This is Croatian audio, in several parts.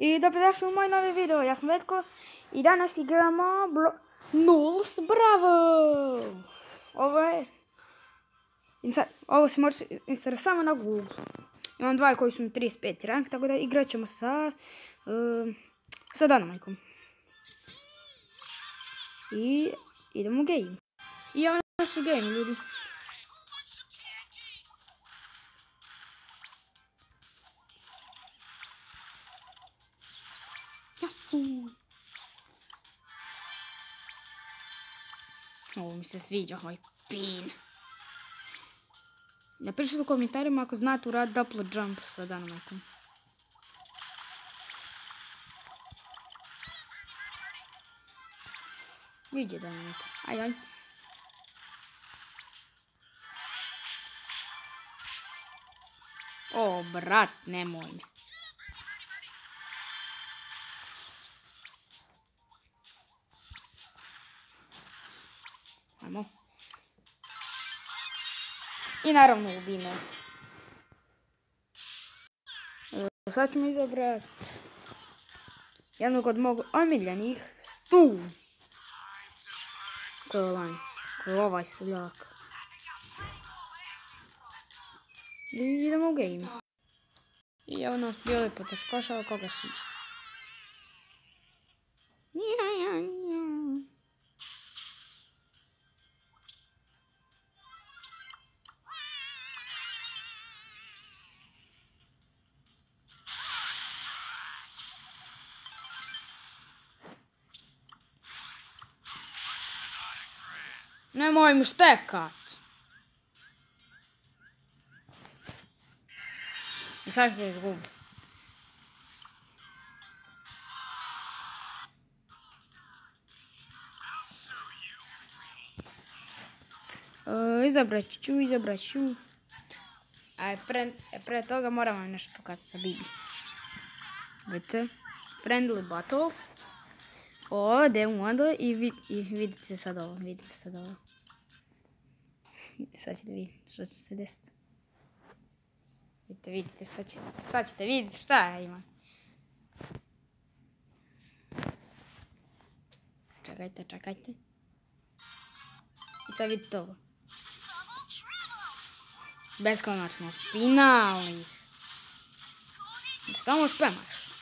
I dobrodošli u moj novi video, ja sam Vetko i danas igramo Nulls Bravo. Ovo se može instalirati samo na Google. Imam dva koji su mi 35 rank, tako da igrat ćemo sa Dynamajkom. I idemo u game. I evo nas u game, ljudi. Ovo mi se sviđa, ovaj pin. Napišite u komentarima ako znate uraditi double jump sa Dynamajkom. Vidje Dynamajk. Ajde. O, brat, nemoj me. Ajmo. I naravno ubijemo se. Sad ćemo izabrati jednog od mog omiljenih, Stu. Ko je ovaj seljak. I idemo u game. I evo nas bijeli poteškoša koga šiša. Nemoj mi štekat. I sad ću izgubiti. Izabrat ću. A pre toga moram vam nešto pokazati sa Bibi. Vidite, friendly battle. Ovdje u modu i vidite sad ovo, Sad ćete vidjeti što će se desiti. Vidite, sad ćete vidjeti šta ja imam. Čekajte. I sad vidite ovo. Beskonačno finalnih. Samo spemaš.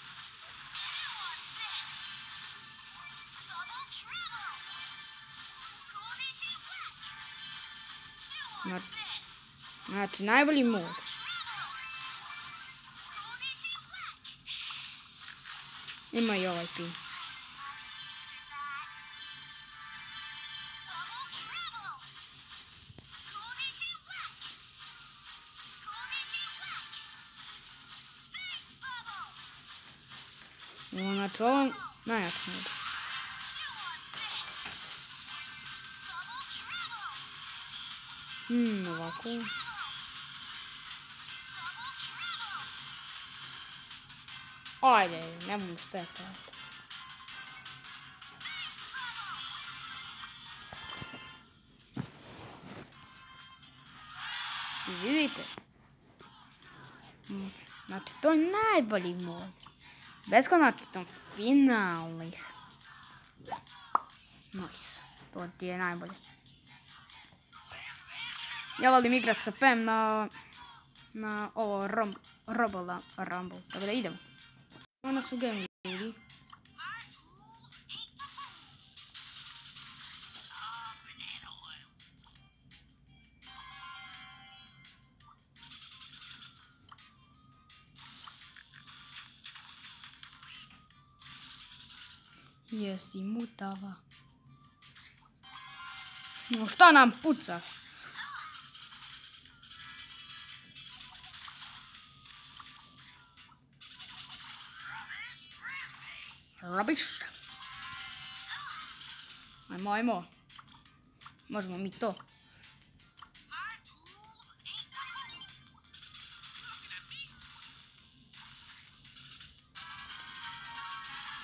Znači, najbolji mod. Ima i ovaj pin. Znači, ovo najjači mod. Ovako. Ajde, ne mogu stekati. I vidite. Znači, to je najbolji mod. Beskonačno finalnih. Nice. To ti je najbolje. Ja volim igrat sa Pam na ovo Rumble. Tako da idemo. Ovo nas u game, ljudi. Jesi mutava. No šta nam pucaš? Rubbish. Ajmo. Možemo mi to.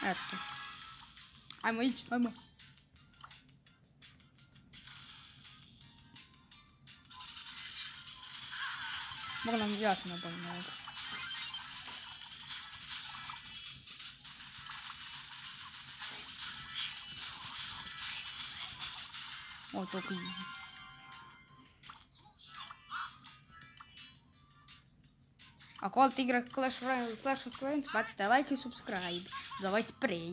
Eto. Ajmo ići. Mogu nam jasno da bavim ovoga. Ovo je toliko easy. Ako volite igrati Clash Royale ili Clash of Clans, bacite like i subscribe za ovaj sprej.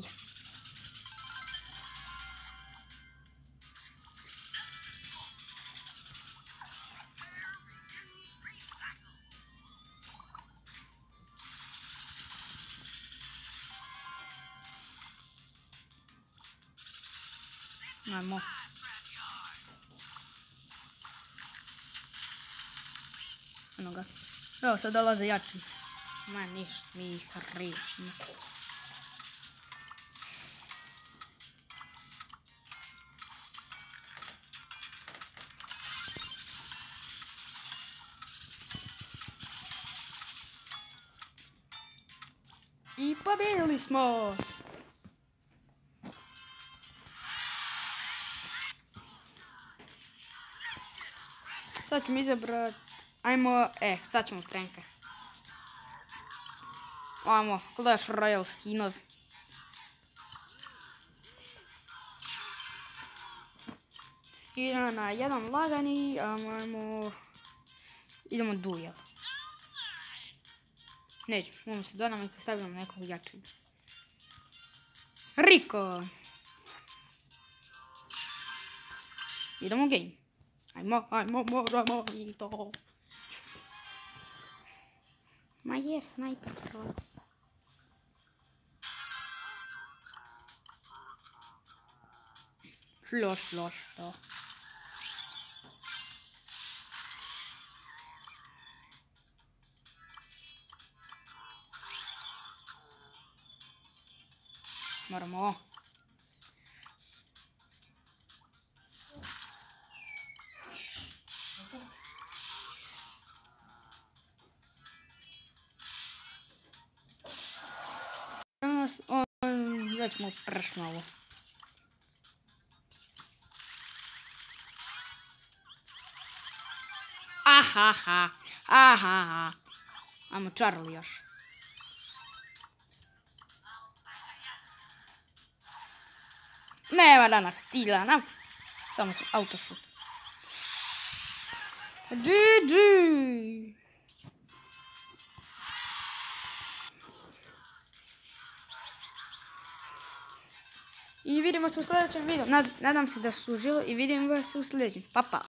Ajmo. Eno ga. Evo sad dolaze jači. Ma ništa, mi ih riješimo. I pobjedili smo! Sad ćemo izabrat... Ajmo... sad ćemo Franka. Ajmo, Clash Royale skinovi. Idemo na jedan lagani, ajmo... Idemo duel. Neću, možemo se dodamo i stavimo nekog jačeg. Rico! Idemo u game. Ajmo, moramo i to. Ma je, snajper to. Loš to. Moramo. Već mu pršno ovo. Ahaha. Ajmo Charlie još. Nema danas cilja, nam. Samo sam autošut. GG. I vidimo se u sljedećem videu. Nadam se da su uživali i vidimo vas u sljedećem. Pa.